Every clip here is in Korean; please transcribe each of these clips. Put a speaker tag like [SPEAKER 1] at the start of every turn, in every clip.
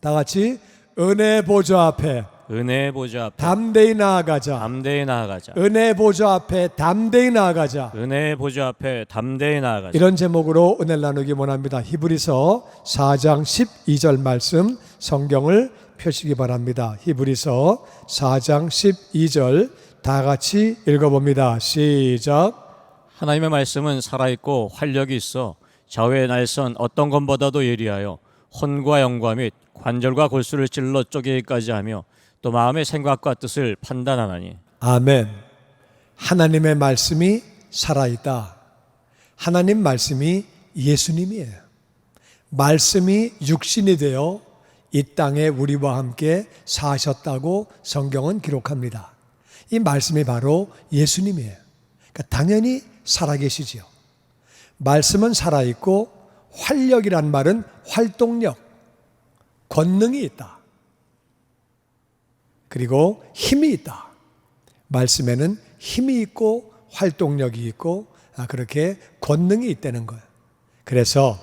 [SPEAKER 1] 다 같이 은혜 보좌 앞에
[SPEAKER 2] 은혜의 보좌 앞에
[SPEAKER 1] 담대히 나아가자.
[SPEAKER 2] 담대히 나아가자.
[SPEAKER 1] 은혜 보좌 앞에 담대히 나아가자.
[SPEAKER 2] 은혜의 보좌 앞에 담대히 나아가자.
[SPEAKER 1] 이런 제목으로 은혜를 나누기 원합니다. 히브리서 4장 12절 말씀 성경을 펴시기 바랍니다. 히브리서 4장 12절 다 같이 읽어봅니다. 시작.
[SPEAKER 2] 하나님의 말씀은 살아있고 활력이 있어 좌우의 날선 어떤 것보다도 예리하여 혼과 영과 및 관절과 골수를 찔러 쪼개기까지 하며 또 마음의 생각과 뜻을 판단하나니.
[SPEAKER 1] 아멘. 하나님의 말씀이 살아있다. 하나님 말씀이 예수님이에요. 말씀이 육신이 되어 이 땅에 우리와 함께 사셨다고 성경은 기록합니다. 이 말씀이 바로 예수님이에요. 그러니까 당연히 살아계시지요. 말씀은 살아있고 활력이란 말은 활동력, 권능이 있다. 그리고 힘이 있다. 말씀에는 힘이 있고 활동력이 있고 그렇게 권능이 있다는 거예요. 그래서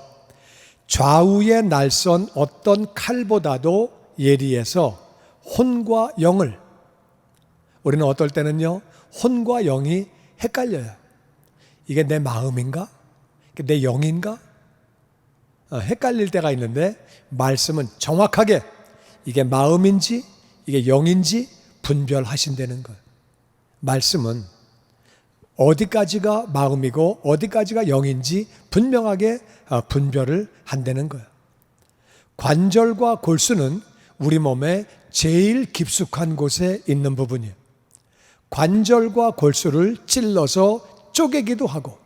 [SPEAKER 1] 좌우의 날선 어떤 칼보다도 예리해서 혼과 영을, 우리는 어떨 때는요 혼과 영이 헷갈려요. 이게 내 마음인가? 이게 내 영인가? 헷갈릴 때가 있는데 말씀은 정확하게 이게 마음인지 이게 영인지 분별하신다는 거예요. 말씀은 어디까지가 마음이고 어디까지가 영인지 분명하게 분별을 한다는 거예요. 관절과 골수는 우리 몸에 제일 깊숙한 곳에 있는 부분이에요. 관절과 골수를 찔러서 쪼개기도 하고,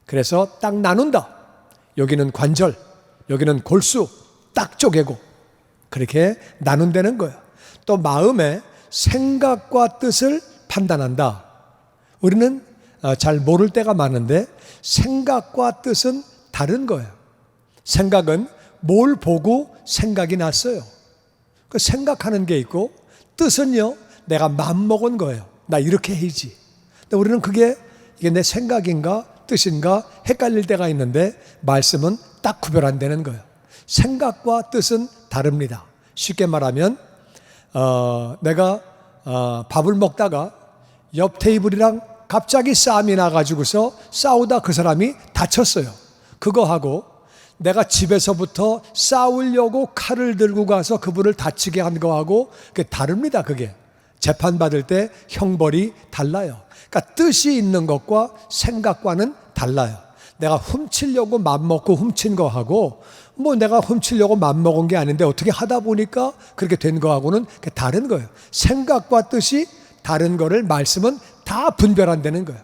[SPEAKER 1] 그래서 딱 나눈다. 여기는 관절, 여기는 골수 딱 쪼개고 그렇게 나눈다는 거예요. 또 마음의 생각과 뜻을 판단한다. 우리는 잘 모를 때가 많은데 생각과 뜻은 다른 거예요. 생각은 뭘 보고 생각이 났어요. 그 생각하는 게 있고, 뜻은요 내가 맘먹은 거예요. 나 이렇게 해야지. 근데 우리는 이게 내 생각인가 뜻인가 헷갈릴 때가 있는데 말씀은 딱 구별한다는 거예요. 생각과 뜻은 다릅니다. 쉽게 말하면 내가 밥을 먹다가 옆 테이블이랑 갑자기 싸움이 나가지고서 싸우다 그 사람이 다쳤어요. 그거하고 내가 집에서부터 싸우려고 칼을 들고 가서 그분을 다치게 한 거하고 그게 다릅니다. 그게 재판받을 때 형벌이 달라요. 그러니까 뜻이 있는 것과 생각과는 달라요. 내가 훔치려고 맘먹고 훔친 거하고 내가 훔치려고 맘먹은 게 아닌데 어떻게 하다 보니까 그렇게 된 거하고는 다른 거예요. 생각과 뜻이 다른 거를 말씀은 다 분별한다는 거예요.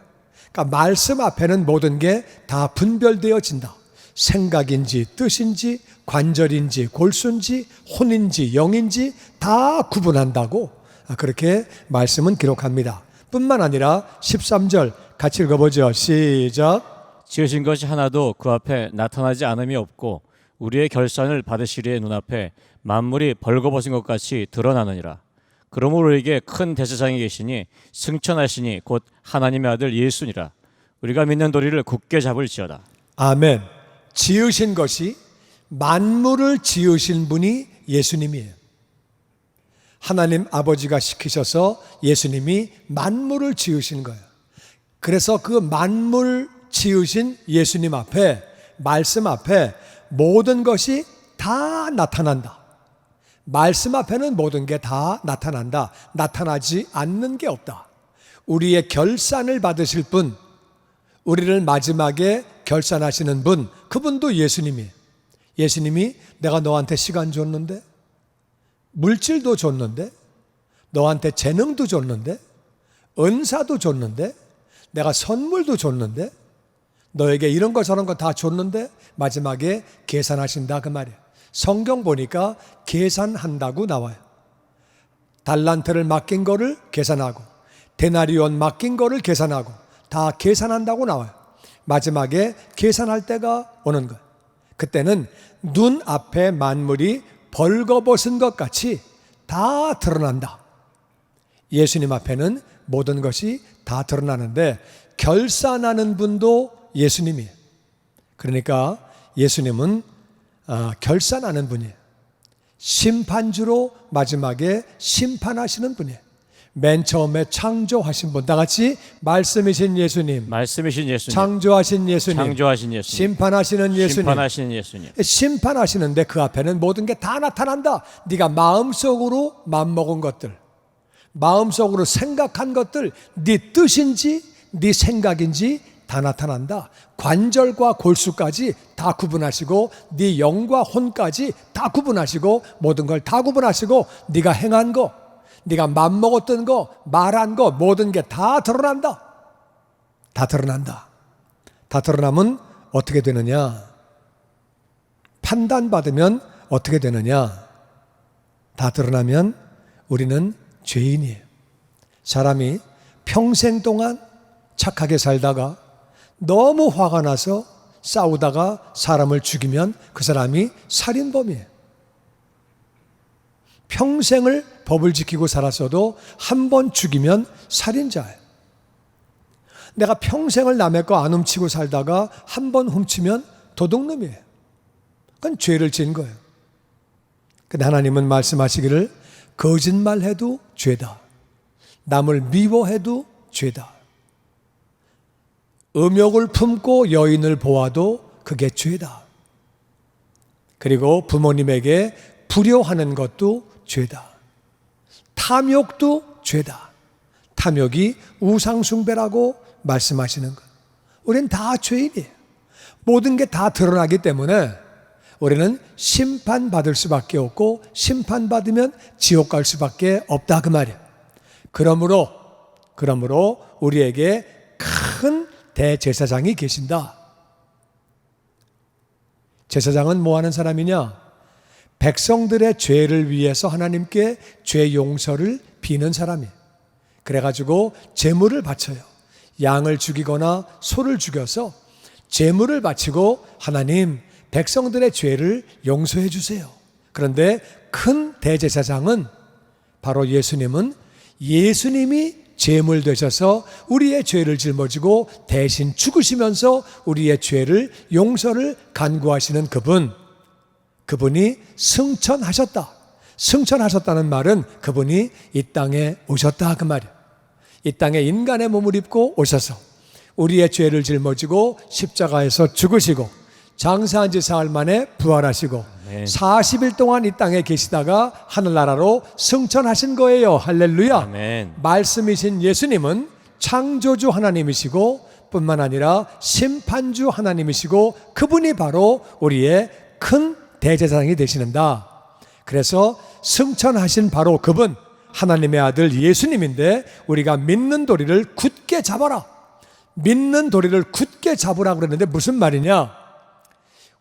[SPEAKER 1] 그러니까 말씀 앞에는 모든 게 다 분별되어진다. 생각인지 뜻인지 관절인지 골수인지 혼인지 영인지 다 구분한다고 그렇게 말씀은 기록합니다. 뿐만 아니라 13절 같이 읽어보죠. 시작.
[SPEAKER 2] 지으신 것이 하나도 그 앞에 나타나지 않음이 없고 우리의 결산을 받으시리의 눈앞에 만물이 벌거벗은 것 같이 드러나느니라. 그러므로 우리에게 큰 대제사장이 계시니 승천하시니 곧 하나님의 아들 예수니라. 우리가 믿는 도리를 굳게 잡을지어다.
[SPEAKER 1] 아멘. 지으신 것이 만물을 지으신 분이 예수님이에요. 하나님 아버지가 시키셔서 예수님이 만물을 지으신 거예요. 그래서 그 만물 지으신 예수님 앞에, 말씀 앞에 모든 것이 다 나타난다. 말씀 앞에는 모든 게 다 나타난다. 나타나지 않는 게 없다. 우리의 결산을 받으실 분, 우리를 마지막에 결산하시는 분, 그분도 예수님이에요. 예수님이 내가 너한테 시간 줬는데, 물질도 줬는데, 너한테 재능도 줬는데, 은사도 줬는데, 내가 선물도 줬는데, 너에게 이런 거 저런 거 다 줬는데 마지막에 계산하신다 그 말이에요. 성경 보니까 계산한다고 나와요. 달란트를 맡긴 거를 계산하고 데나리온 맡긴 거를 계산하고 다 계산한다고 나와요. 마지막에 계산할 때가 오는 거예요. 그때는 눈앞에 만물이 벌거벗은 것 같이 다 드러난다. 예수님 앞에는 모든 것이 다 드러나는데 결산하는 분도 예수님이에요. 그러니까 예수님은 결산하는 분이에요. 심판주로 마지막에 심판하시는 분이에요. 맨 처음에 창조하신 분, 다 같이 말씀이신 예수님,
[SPEAKER 2] 말씀이신 예수님,
[SPEAKER 1] 창조하신 예수님,
[SPEAKER 2] 창조하신 예수님,
[SPEAKER 1] 심판하시는 예수님.
[SPEAKER 2] 심판하시는 예수님.
[SPEAKER 1] 심판하시는데 그 앞에는 모든 게 다 나타난다. 네가 마음속으로 맘먹은 것들, 마음속으로 생각한 것들, 네 뜻인지 네 생각인지 다 나타난다. 관절과 골수까지 다 구분하시고 네 영과 혼까지 다 구분하시고 모든 걸 다 구분하시고 네가 행한 거, 네가 맘먹었던 거, 말한 거 모든 게 다 드러난다. 다 드러난다. 다 드러나면 어떻게 되느냐? 판단받으면 어떻게 되느냐? 다 드러나면 우리는 죄인이에요. 사람이 평생 동안 착하게 살다가 너무 화가 나서 싸우다가 사람을 죽이면 그 사람이 살인범이에요. 평생을 법을 지키고 살았어도 한 번 죽이면 살인자예요. 내가 평생을 남의 거 안 훔치고 살다가 한 번 훔치면 도둑놈이에요. 그건 죄를 지은 거예요. 근데 하나님은 말씀하시기를 거짓말해도 죄다. 남을 미워해도 죄다. 음욕을 품고 여인을 보아도 그게 죄다. 그리고 부모님에게 불효하는 것도 죄다. 탐욕도 죄다. 탐욕이 우상숭배라고 말씀하시는 것. 우리는 다 죄인이에요. 모든 게 다 드러나기 때문에 우리는 심판받을 수밖에 없고 심판받으면 지옥 갈 수밖에 없다 그 말이에요. 그러므로 우리에게 큰 대제사장이 계신다. 제사장은 뭐 하는 사람이냐? 백성들의 죄를 위해서 하나님께 죄 용서를 비는 사람이에요. 그래가지고 제물을 바쳐요. 양을 죽이거나 소를 죽여서 제물을 바치고 하나님 백성들의 죄를 용서해 주세요. 그런데 큰 대제사장은 바로 예수님은 예수님이 제물 되셔서 우리의 죄를 짊어지고 대신 죽으시면서 우리의 죄를 용서를 간구하시는 그분이 승천하셨다. 승천하셨다는 말은 그분이 이 땅에 오셨다 그 말이에요. 이 땅에 인간의 몸을 입고 오셔서 우리의 죄를 짊어지고 십자가에서 죽으시고 장사한 지 사흘 만에 부활하시고 40일 동안 이 땅에 계시다가 하늘나라로 승천하신 거예요. 할렐루야.
[SPEAKER 2] 아멘.
[SPEAKER 1] 말씀이신 예수님은 창조주 하나님이시고 뿐만 아니라 심판주 하나님이시고 그분이 바로 우리의 큰 대제사장이 되시는다. 그래서 승천하신 바로 그분 하나님의 아들 예수님인데 우리가 믿는 도리를 굳게 잡아라. 믿는 도리를 굳게 잡으라 그랬는데 무슨 말이냐?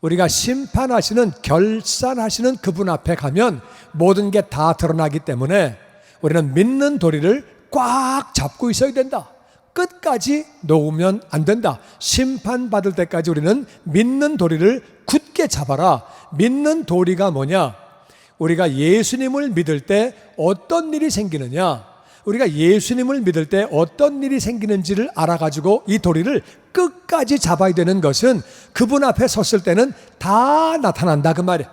[SPEAKER 1] 우리가 심판하시는 결산하시는 그분 앞에 가면 모든 게 다 드러나기 때문에 우리는 믿는 도리를 꽉 잡고 있어야 된다. 끝까지 놓으면 안 된다. 심판받을 때까지 우리는 믿는 도리를 굳게 잡아라. 믿는 도리가 뭐냐? 우리가 예수님을 믿을 때 어떤 일이 생기느냐? 우리가 예수님을 믿을 때 어떤 일이 생기는지를 알아가지고 이 도리를 끝까지 잡아야 되는 것은 그분 앞에 섰을 때는 다 나타난다 그 말이야.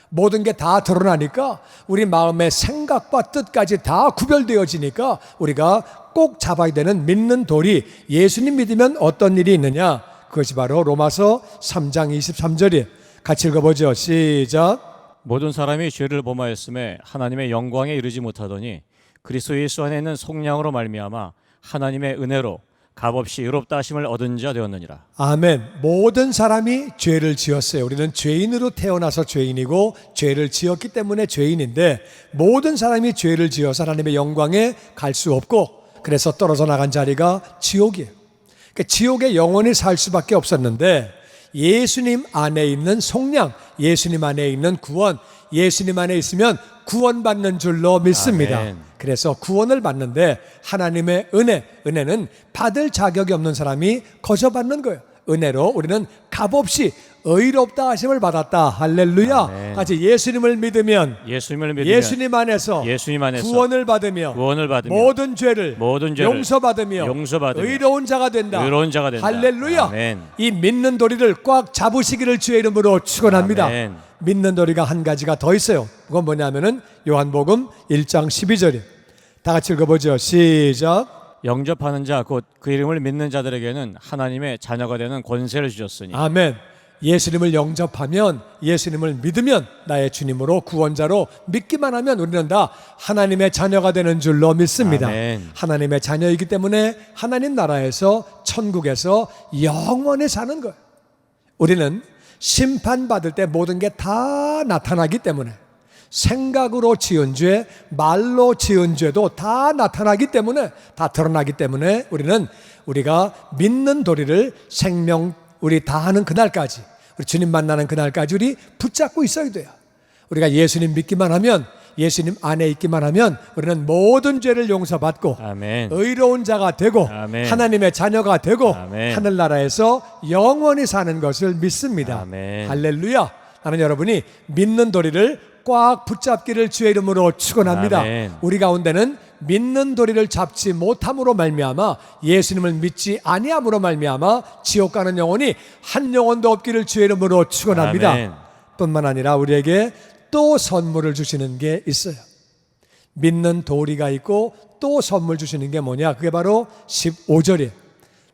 [SPEAKER 1] 모든 게 다 드러나니까 우리 마음의 생각과 뜻까지 다 구별되어지니까 우리가 꼭 잡아야 되는 믿는 도리, 예수님 믿으면 어떤 일이 있느냐? 그것이 바로 로마서 3장 23절이에요. 같이 읽어보죠. 시작.
[SPEAKER 2] 모든 사람이 죄를 범하였음에 하나님의 영광에 이르지 못하더니 그리스도 예수 안에 있는 속량으로 말미암아 하나님의 은혜로 값없이 의롭다 하심을 얻은 자 되었느니라.
[SPEAKER 1] 아멘. 모든 사람이 죄를 지었어요. 우리는 죄인으로 태어나서 죄인이고 죄를 지었기 때문에 죄인인데 모든 사람이 죄를 지어서 하나님의 영광에 갈 수 없고 그래서 떨어져 나간 자리가 지옥이에요. 그러니까 지옥에 영원히 살 수밖에 없었는데 예수님 안에 있는 속량, 예수님 안에 있는 구원, 예수님 안에 있으면 구원받는 줄로 믿습니다.
[SPEAKER 2] 아멘.
[SPEAKER 1] 그래서 구원을 받는데 하나님의 은혜는 받을 자격이 없는 사람이 거저 받는 거예요. 은혜로 우리는 값없이 의롭다 하심을 받았다. 할렐루야.
[SPEAKER 2] 아멘.
[SPEAKER 1] 같이 예수님을 믿으면 예수님 안에서 구원을 받으며 모든 죄를 용서받으며 의로운 자가 된다. 할렐루야.
[SPEAKER 2] 아멘.
[SPEAKER 1] 이 믿는 도리를 꽉 잡으시기를 주의 이름으로 축원합니다.
[SPEAKER 2] 아멘.
[SPEAKER 1] 믿는 도리가 한 가지가 더 있어요. 그건 뭐냐면은 요한복음 1장 12절이에요. 다 같이 읽어보죠. 시작.
[SPEAKER 2] 영접하는 자 곧 그 이름을 믿는 자들에게는 하나님의 자녀가 되는 권세를 주셨으니.
[SPEAKER 1] 아멘. 예수님을 영접하면, 예수님을 믿으면, 나의 주님으로 구원자로 믿기만 하면 우리는 다 하나님의 자녀가 되는 줄로 믿습니다.
[SPEAKER 2] 아멘.
[SPEAKER 1] 하나님의 자녀이기 때문에 하나님 나라에서, 천국에서 영원히 사는 거예요. 우리는 심판받을 때 모든 게 다 나타나기 때문에, 생각으로 지은 죄, 말로 지은 죄도 다 나타나기 때문에, 다 드러나기 때문에 우리는 우리가 믿는 도리를 생명 우리 다 하는 그날까지, 우리 주님 만나는 그날까지 우리 붙잡고 있어야 돼요. 우리가 예수님 믿기만 하면, 예수님 안에 있기만 하면 우리는 모든 죄를 용서받고
[SPEAKER 2] 아멘.
[SPEAKER 1] 의로운 자가 되고
[SPEAKER 2] 아멘.
[SPEAKER 1] 하나님의 자녀가 되고
[SPEAKER 2] 아멘.
[SPEAKER 1] 하늘나라에서 영원히 사는 것을 믿습니다.
[SPEAKER 2] 아멘.
[SPEAKER 1] 할렐루야. 나는 여러분이 믿는 도리를 꽉 붙잡기를 주의 이름으로 축원합니다.
[SPEAKER 2] 아멘.
[SPEAKER 1] 우리 가운데는 믿는 도리를 잡지 못함으로 말미암아, 예수님을 믿지 아니함으로 말미암아 지옥 가는 영혼이 한 영혼도 없기를 주의 이름으로 축원합니다.
[SPEAKER 2] 아멘.
[SPEAKER 1] 뿐만 아니라 우리에게 또 선물을 주시는 게 있어요. 믿는 도리가 있고 또 선물 주시는 게 뭐냐? 그게 바로 15절이에요.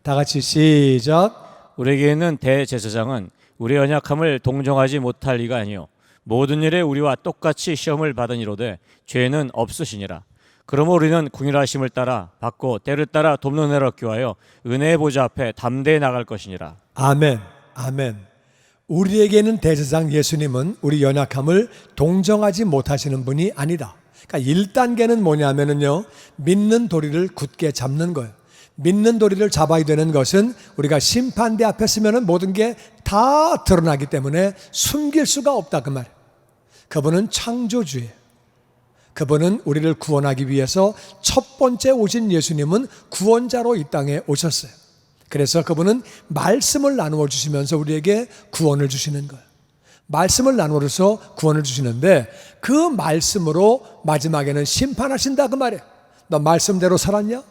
[SPEAKER 1] 다 같이 시작.
[SPEAKER 2] 우리에게 있는 대제사장은 우리의 연약함을 동정하지 못할 리가 아니요 모든 일에 우리와 똑같이 시험을 받은 이로되 죄는 없으시니라. 그러므로 우리는 궁일하심을 따라 받고 때를 따라 돕는 은혜를 얻기 위하여 은혜의 보좌 앞에 담대히 나갈 것이니라.
[SPEAKER 1] 아멘. 아멘. 우리에게는 대제사장 예수님은 우리 연약함을 동정하지 못하시는 분이 아니다. 그러니까 1단계는 뭐냐면요, 믿는 도리를 굳게 잡는 거예요. 믿는 도리를 잡아야 되는 것은 우리가 심판대 앞에 서면은 모든 게 다 드러나기 때문에 숨길 수가 없다 그 말이에요. 그분은 창조주예요. 그분은 우리를 구원하기 위해서 첫 번째 오신 예수님은 구원자로 이 땅에 오셨어요. 그래서 그분은 말씀을 나누어 주시면서 우리에게 구원을 주시는 거예요. 말씀을 나누어서 구원을 주시는데 그 말씀으로 마지막에는 심판하신다 그 말이에요. 너 말씀대로 살았냐?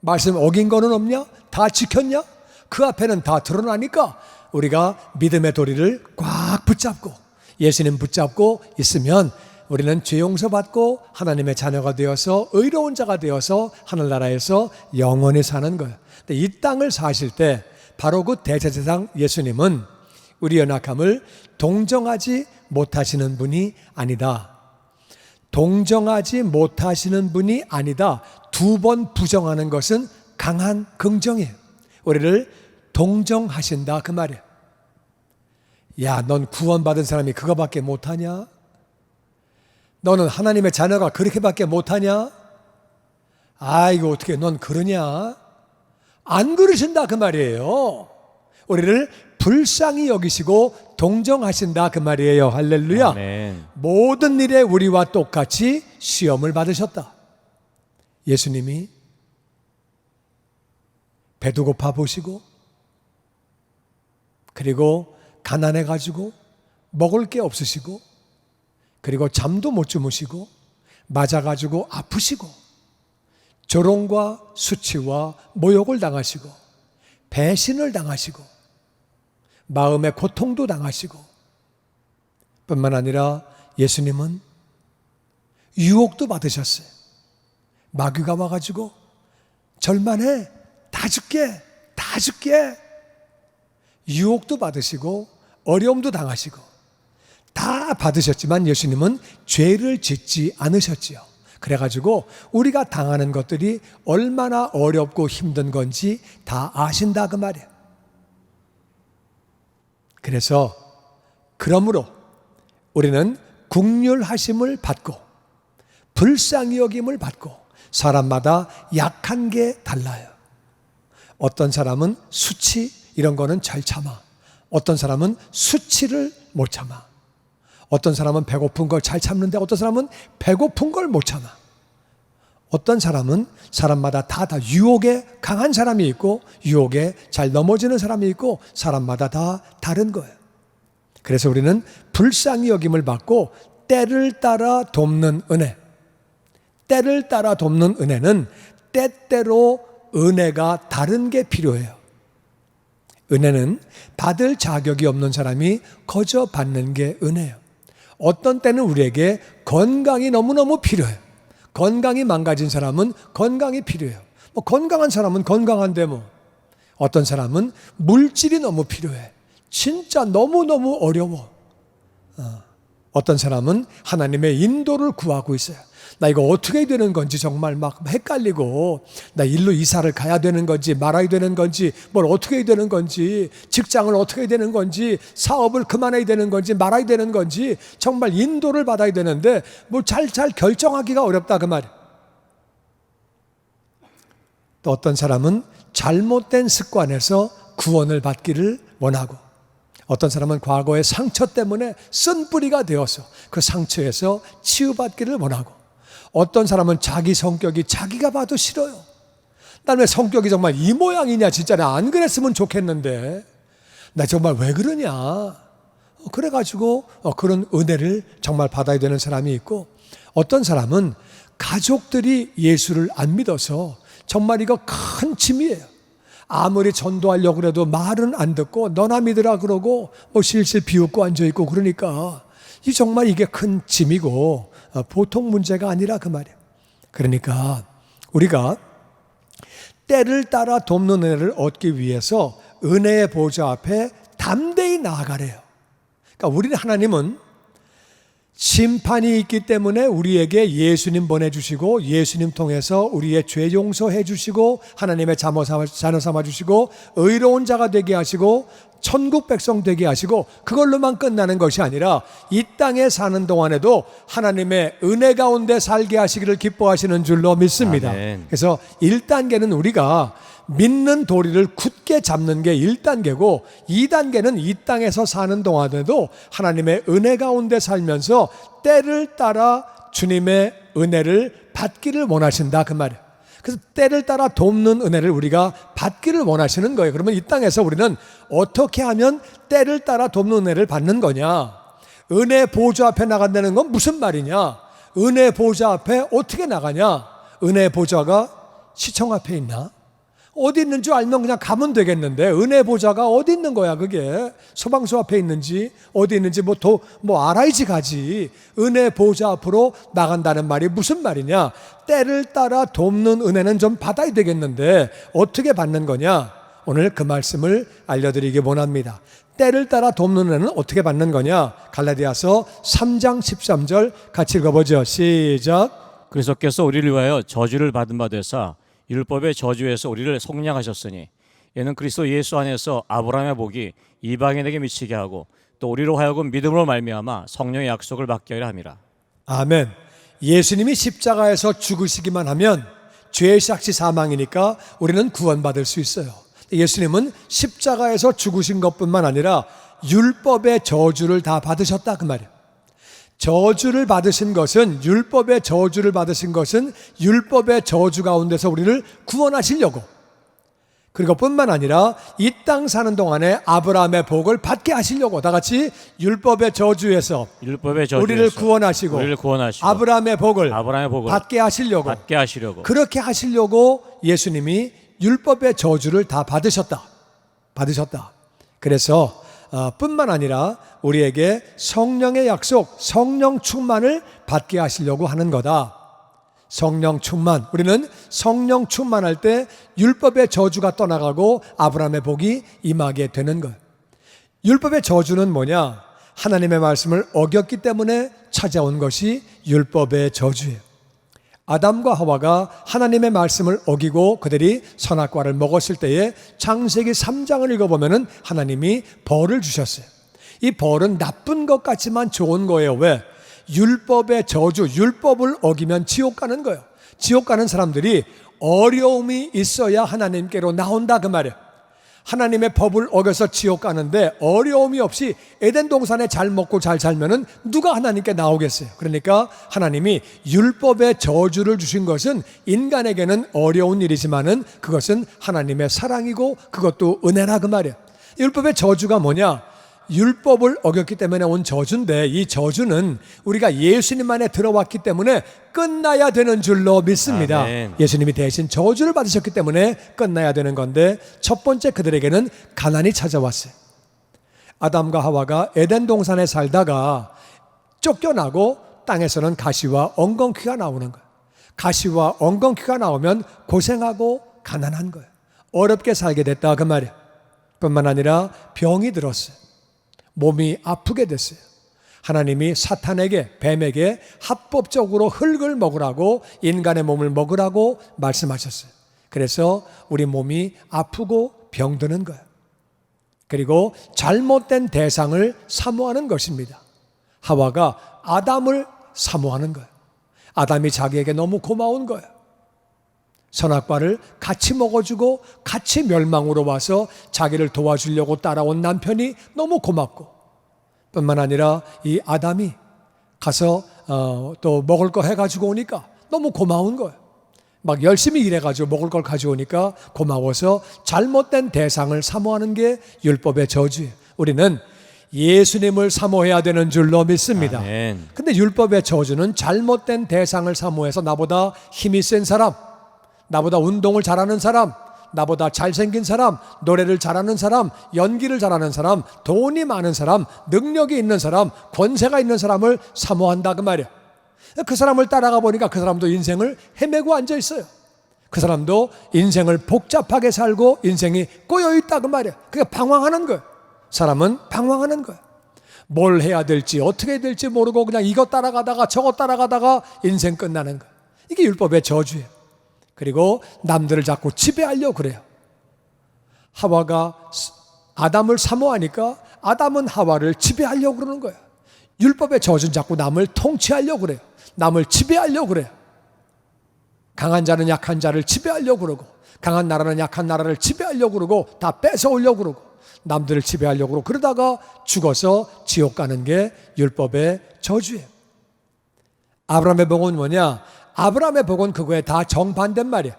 [SPEAKER 1] 말씀 어긴 거는 없냐? 다 지켰냐? 그 앞에는 다 드러나니까 우리가 믿음의 도리를 꽉 붙잡고 예수님 붙잡고 있으면 우리는 죄 용서받고 하나님의 자녀가 되어서 의로운 자가 되어서 하늘나라에서 영원히 사는 거예요. 근데 이 땅을 사실 때 바로 그 대제사장 예수님은 우리 연약함을 동정하지 못하시는 분이 아니다. 동정하지 못하시는 분이 아니다. 2번 부정하는 것은 강한 긍정이에요. 우리를 동정하신다 그 말이에요. 야, 넌 구원받은 사람이 그거밖에 못하냐? 너는 하나님의 자녀가 그렇게밖에 못하냐? 아이고 어떻게 넌 그러냐? 안 그러신다 그 말이에요. 우리를 불쌍히 여기시고 동정하신다 그 말이에요. 할렐루야.
[SPEAKER 2] 아멘.
[SPEAKER 1] 모든 일에 우리와 똑같이 시험을 받으셨다. 예수님이 배도 고파 보시고 그리고 가난해 가지고 먹을 게 없으시고 그리고 잠도 못 주무시고 맞아 가지고 아프시고 조롱과 수치와 모욕을 당하시고 배신을 당하시고 마음의 고통도 당하시고 뿐만 아니라 예수님은 유혹도 받으셨어요. 마귀가 와가지고 절만해 다 줄게 다 줄게 유혹도 받으시고 어려움도 당하시고 다 받으셨지만 예수님은 죄를 짓지 않으셨지요. 그래가지고 우리가 당하는 것들이 얼마나 어렵고 힘든 건지 다 아신다 그 말이에요. 그래서 그러므로 우리는 긍휼하심을 받고 불쌍히 여김을 받고 사람마다 약한 게 달라요. 어떤 사람은 수치 이런 거는 잘 참아. 어떤 사람은 수치를 못 참아. 어떤 사람은 배고픈 걸 잘 참는데 어떤 사람은 배고픈 걸 못 참아. 어떤 사람은 사람마다 다 유혹에 강한 사람이 있고 유혹에 잘 넘어지는 사람이 있고 사람마다 다 다른 거예요. 그래서 우리는 불쌍히 여김을 받고 때를 따라 돕는 은혜. 때를 따라 돕는 은혜는 때때로 은혜가 다른 게 필요해요. 은혜는 받을 자격이 없는 사람이 거저 받는 게 은혜예요. 어떤 때는 우리에게 건강이 너무너무 필요해요. 건강이 망가진 사람은 건강이 필요해요. 뭐 건강한 사람은 건강한데 뭐. 어떤 사람은 물질이 너무 필요해. 진짜 너무너무 어려워. 어떤 사람은 하나님의 인도를 구하고 있어요. 나 이거 어떻게 해야 되는 건지 정말 막 헷갈리고, 나 일로 이사를 가야 되는 건지 말아야 되는 건지, 뭘 어떻게 해야 되는 건지, 직장을 어떻게 해야 되는 건지, 사업을 그만해야 되는 건지 말아야 되는 건지 정말 인도를 받아야 되는데 뭘 잘 결정하기가 어렵다 그 말이에요. 또 어떤 사람은 잘못된 습관에서 구원을 받기를 원하고, 어떤 사람은 과거의 상처 때문에 쓴뿌리가 되어서 그 상처에서 치유받기를 원하고, 어떤 사람은 자기 성격이 자기가 봐도 싫어요. 난 왜 성격이 정말 이 모양이냐, 진짜 나 안 그랬으면 좋겠는데 나 정말 왜 그러냐. 그래가지고 그런 은혜를 정말 받아야 되는 사람이 있고, 어떤 사람은 가족들이 예수를 안 믿어서 정말 이거 큰 짐이에요. 아무리 전도하려고 해도 말은 안 듣고 너나 믿으라 그러고 뭐 실실 비웃고 앉아있고, 그러니까 이 정말 이게 큰 짐이고 보통 문제가 아니라 그 말이에요. 그러니까 우리가 때를 따라 돕는 은혜를 얻기 위해서 은혜의 보좌 앞에 담대히 나아가래요. 그러니까 우리는, 하나님은 심판이 있기 때문에 우리에게 예수님 보내주시고, 예수님 통해서 우리의 죄 용서해 주시고, 하나님의 자녀 삼아 주시고, 의로운 자가 되게 하시고, 천국 백성 되게 하시고, 그걸로만 끝나는 것이 아니라 이 땅에 사는 동안에도 하나님의 은혜 가운데 살게 하시기를 기뻐하시는 줄로 믿습니다.
[SPEAKER 2] 아멘.
[SPEAKER 1] 그래서 1단계는 우리가 믿는 도리를 굳게 잡는 게 1단계고, 2단계는 이 땅에서 사는 동안에도 하나님의 은혜 가운데 살면서 때를 따라 주님의 은혜를 받기를 원하신다 그 말이에요. 그래서 때를 따라 돕는 은혜를 우리가 받기를 원하시는 거예요. 그러면 이 땅에서 우리는 어떻게 하면 때를 따라 돕는 은혜를 받는 거냐? 은혜 보좌 앞에 나간다는 건 무슨 말이냐? 은혜 보좌 앞에 어떻게 나가냐? 은혜 보좌가 시청 앞에 있나? 어디 있는 줄 알면 그냥 가면 되겠는데, 은혜 보좌가 어디 있는 거야? 그게 소방서 앞에 있는지 어디 있는지 뭐 알아야지 가지. 은혜 보좌 앞으로 나간다는 말이 무슨 말이냐? 때를 따라 돕는 은혜는 좀 받아야 되겠는데 어떻게 받는 거냐? 오늘 그 말씀을 알려드리기 원합니다. 때를 따라 돕는 은혜는 어떻게 받는 거냐? 갈라디아서 3장 13절 같이 읽어보죠. 시작.
[SPEAKER 2] 그리스도께서 우리를 위하여 저주를 받은 바 되사 율법의 저주에서 우리를 속량하셨으니, 이는 그리스도 예수 안에서 아브라함의 복이 이방인에게 미치게 하고 또 우리로 하여금 믿음으로 말미암아 성령의 약속을 받게 하려 함이라.
[SPEAKER 1] 아멘. 예수님이 십자가에서 죽으시기만 하면 죄의 삭시 사망이니까 우리는 구원받을 수 있어요. 예수님은 십자가에서 죽으신 것뿐만 아니라 율법의 저주를 다 받으셨다 그 말이에요. 저주를 받으신 것은, 율법의 저주를 받으신 것은 율법의 저주 가운데서 우리를 구원하시려고, 그리고 뿐만 아니라 이 땅 사는 동안에 아브라함의 복을 받게 하시려고, 다 같이 율법의 저주에서 우리를 구원하시고 아브라함의 복을 받게 하시려고 그렇게 하시려고 예수님이 율법의 저주를 다 받으셨다. 그래서 뿐만 아니라 우리에게 성령의 약속, 성령 충만을 받게 하시려고 하는 거다. 성령 충만. 우리는 성령 충만할 때 율법의 저주가 떠나가고 아브라함의 복이 임하게 되는 거예요. 율법의 저주는 뭐냐? 하나님의 말씀을 어겼기 때문에 찾아온 것이 율법의 저주예요. 아담과 하와가 하나님의 말씀을 어기고 그들이 선악과를 먹었을 때에 창세기 3장을 읽어보면 하나님이 벌을 주셨어요. 이 벌은 나쁜 것 같지만 좋은 거예요. 왜? 율법의 저주, 율법을 어기면 지옥 가는 거예요. 지옥 가는 사람들이 어려움이 있어야 하나님께로 나온다 그 말이에요. 하나님의 법을 어겨서 지옥 가는데 어려움이 없이 에덴 동산에 잘 먹고 잘 살면은 누가 하나님께 나오겠어요? 그러니까 하나님이 율법의 저주를 주신 것은 인간에게는 어려운 일이지만은 그것은 하나님의 사랑이고 그것도 은혜라 그 말이에요. 율법의 저주가 뭐냐? 율법을 어겼기 때문에 온 저주인데, 이 저주는 우리가 예수님 안에 들어왔기 때문에 끝나야 되는 줄로 믿습니다.
[SPEAKER 2] 아멘.
[SPEAKER 1] 예수님이 대신 저주를 받으셨기 때문에 끝나야 되는 건데, 첫 번째 그들에게는 가난이 찾아왔어요. 아담과 하와가 에덴 동산에 살다가 쫓겨나고 땅에서는 가시와 엉겅퀴가 나오는 거예요. 가시와 엉겅퀴가 나오면 고생하고 가난한 거예요. 어렵게 살게 됐다 그 말이에요. 뿐만 아니라 병이 들었어요. 몸이 아프게 됐어요. 하나님이 사탄에게, 뱀에게 합법적으로 흙을 먹으라고, 인간의 몸을 먹으라고 말씀하셨어요. 그래서 우리 몸이 아프고 병드는 거예요. 그리고 잘못된 대상을 사모하는 것입니다. 하와가 아담을 사모하는 거예요. 아담이 자기에게 너무 고마운 거예요. 선악과를 같이 먹어주고 같이 멸망으로 와서 자기를 도와주려고 따라온 남편이 너무 고맙고, 뿐만 아니라 이 아담이 가서 또 먹을 거 해가지고 오니까 너무 고마운 거예요. 막 열심히 일해가지고 먹을 걸 가져오니까 고마워서 잘못된 대상을 사모하는 게 율법의 저주예요. 우리는 예수님을 사모해야 되는 줄로 믿습니다.
[SPEAKER 2] 아멘.
[SPEAKER 1] 근데 율법의 저주는 잘못된 대상을 사모해서 나보다 힘이 센 사람, 나보다 운동을 잘하는 사람, 나보다 잘생긴 사람, 노래를 잘하는 사람, 연기를 잘하는 사람, 돈이 많은 사람, 능력이 있는 사람, 권세가 있는 사람을 사모한다 그 말이야. 그 사람을 따라가 보니까 그 사람도 인생을 헤매고 앉아 있어요. 그 사람도 인생을 복잡하게 살고 인생이 꼬여있다 그 말이야. 그러니까 방황하는 거예요. 사람은 방황하는 거예요. 뭘 해야 될지 어떻게 해야 될지 모르고 그냥 이것 따라가다가 저것 따라가다가 인생 끝나는 거예요. 이게 율법의 저주예요. 그리고 남들을 자꾸 지배하려고 그래요. 하와가 아담을 사모하니까 아담은 하와를 지배하려고 그러는 거예요. 율법의 저주는 자꾸 남을 통치하려고 그래요. 남을 지배하려고 그래요. 강한 자는 약한 자를 지배하려고 그러고, 강한 나라는 약한 나라를 지배하려고 그러고, 다 뺏어오려고 그러고, 남들을 지배하려고 그러고, 그러다가 죽어서 지옥 가는 게 율법의 저주예요. 아브라함의 복은 뭐냐? 아브라함의 복은 그거에 다 정반대인 말이에요.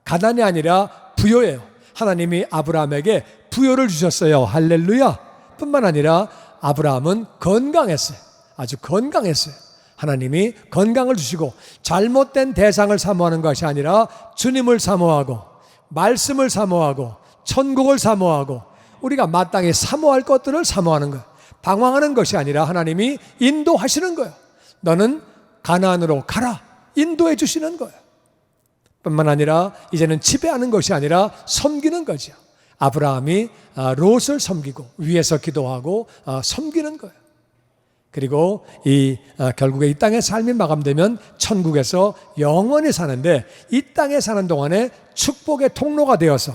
[SPEAKER 1] 가난이 아니라 부요예요. 하나님이 아브라함에게 부요를 주셨어요. 할렐루야. 뿐만 아니라 아브라함은 건강했어요. 아주 건강했어요. 하나님이 건강을 주시고, 잘못된 대상을 사모하는 것이 아니라 주님을 사모하고 말씀을 사모하고 천국을 사모하고 우리가 마땅히 사모할 것들을 사모하는 거예요. 방황하는 것이 아니라 하나님이 인도하시는 거예요. 너는 가나안으로 가라, 인도해 주시는 거예요. 뿐만 아니라 이제는 지배하는 것이 아니라 섬기는 거죠. 아브라함이 롯을 섬기고 위에서 기도하고 섬기는 거예요. 그리고 결국에 이 땅의 삶이 마감되면 천국에서 영원히 사는데, 이 땅에 사는 동안에 축복의 통로가 되어서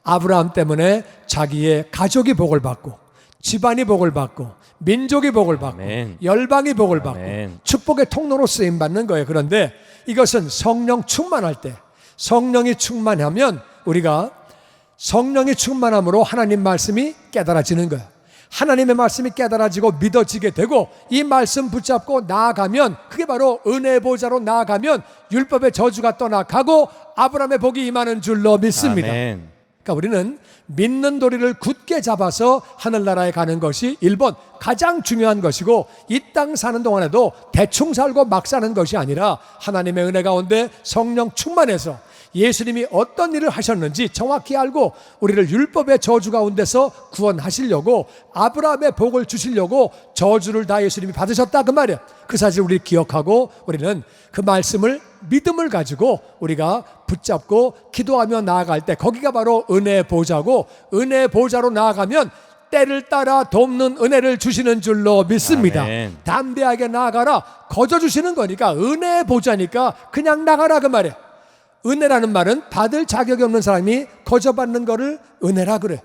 [SPEAKER 1] 아브라함 때문에 자기의 가족이 복을 받고, 집안이 복을 받고, 민족이 복을 받고,
[SPEAKER 2] 아멘.
[SPEAKER 1] 열방이 복을 받고,
[SPEAKER 2] 아멘.
[SPEAKER 1] 축복의 통로로 쓰임 받는 거예요. 그런데 이것은 성령 충만할 때, 성령이 충만하면, 우리가 성령이 충만함으로 하나님 말씀이 깨달아지는 거예요. 하나님의 말씀이 깨달아지고 믿어지게 되고, 이 말씀 붙잡고 나아가면, 그게 바로 은혜의 보좌로 나아가면 율법의 저주가 떠나가고 아브라함의 복이 임하는 줄로 믿습니다.
[SPEAKER 2] 아멘.
[SPEAKER 1] 그러니까 우리는 믿는 도리를 굳게 잡아서 하늘나라에 가는 것이 1번 가장 중요한 것이고, 이 땅 사는 동안에도 대충 살고 막 사는 것이 아니라 하나님의 은혜 가운데 성령 충만해서 예수님이 어떤 일을 하셨는지 정확히 알고 우리를 율법의 저주 가운데서 구원하시려고, 아브라함의 복을 주시려고 저주를 다 예수님이 받으셨다 그 말이에요. 그 사실을 우리 기억하고 우리는 그 말씀을, 믿음을 가지고 우리가 붙잡고 기도하며 나아갈 때, 거기가 바로 은혜의 보좌고, 은혜의 보좌로 나아가면 때를 따라 돕는 은혜를 주시는 줄로 믿습니다.
[SPEAKER 2] 아멘.
[SPEAKER 1] 담대하게 나아가라, 거저 주시는 거니까, 은혜의 보좌니까 그냥 나가라 그 말이에요. 은혜라는 말은 받을 자격이 없는 사람이 거저받는 거를 은혜라 그래.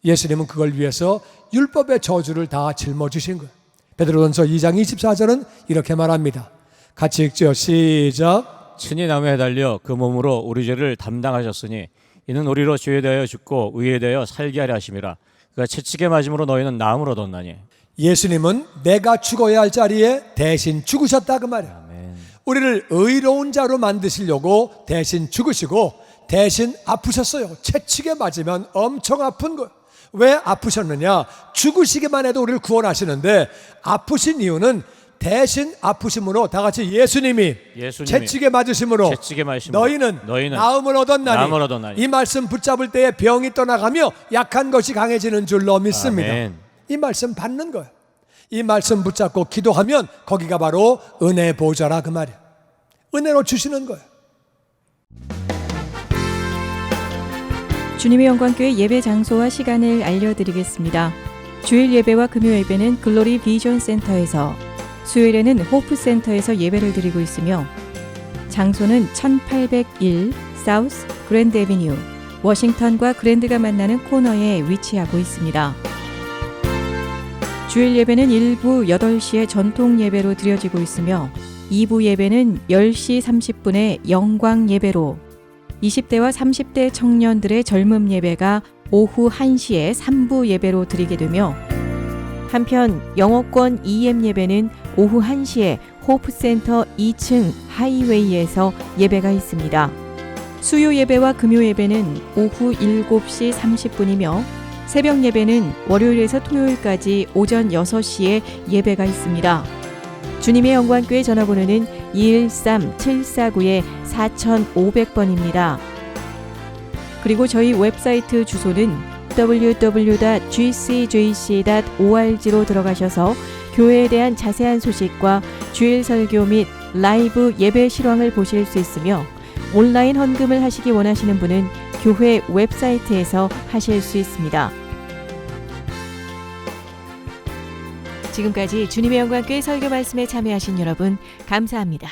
[SPEAKER 1] 예수님은 그걸 위해서 율법의 저주를 다 짊어지신 거예요. 베드로전서 2장 24절은 이렇게 말합니다. 같이 읽죠. 시작.
[SPEAKER 2] 친히 나무에 달려 그 몸으로 우리 죄를 담당하셨으니 이는 우리로 죄에 대하여 죽고 의에 대하여 살게 하려 하심이라. 그가 채찍에 맞음으로 너희는 나음을 얻었나니.
[SPEAKER 1] 예수님은 내가 죽어야 할 자리에 대신 죽으셨다 그 말이에요.
[SPEAKER 2] 아멘.
[SPEAKER 1] 우리를 의로운 자로 만드시려고 대신 죽으시고 대신 아프셨어요. 채찍에 맞으면 엄청 아픈 거예요. 왜 아프셨느냐? 죽으시기만 해도 우리를 구원하시는데, 아프신 이유는 대신 아프심으로, 다 같이 예수님이 채찍에 맞으심으로 너희는 나음을 얻었나니. 이 말씀 붙잡을 때에 병이 떠나가며 약한 것이 강해지는 줄로 믿습니다.
[SPEAKER 2] 아멘.
[SPEAKER 1] 이 말씀 받는 거예요. 이 말씀 붙잡고 기도하면 거기가 바로 은혜 보좌라 그 말이에요. 은혜로 주시는 거예요.
[SPEAKER 3] 주님의 영광교회 예배 장소와 시간을 알려드리겠습니다. 주일 예배와 금요 예배는 글로리 비전 센터에서, 수요일에는 호프 센터에서 예배를 드리고 있으며, 장소는 1801 사우스 그랜드 애비뉴, 워싱턴과 그랜드가 만나는 코너에 위치하고 있습니다. 주일 예배는 1부 8시에 전통 예배로 드려지고 있으며 2부 예배는 10시 30분에 영광 예배로, 20대와 30대 청년들의 젊음 예배가 오후 1시에 3부 예배로 드리게 되며, 한편 영어권 EM 예배는 오후 1시에 호프센터 2층 하이웨이에서 예배가 있습니다. 수요 예배와 금요 예배는 오후 7시 30분이며 새벽 예배는 월요일에서 토요일까지 오전 6시에 예배가 있습니다. 주님의 영광교회 전화번호는 213-749-4500번입니다. 그리고 저희 웹사이트 주소는 www.gcjc.org로 들어가셔서 교회에 대한 자세한 소식과 주일 설교 및 라이브 예배 실황을 보실 수 있으며, 온라인 헌금을 하시기 원하시는 분은 교회 웹사이트에서 하실 수 있습니다. 지금까지 주님의 영광교회 설교 말씀에 참여하신 여러분 감사합니다.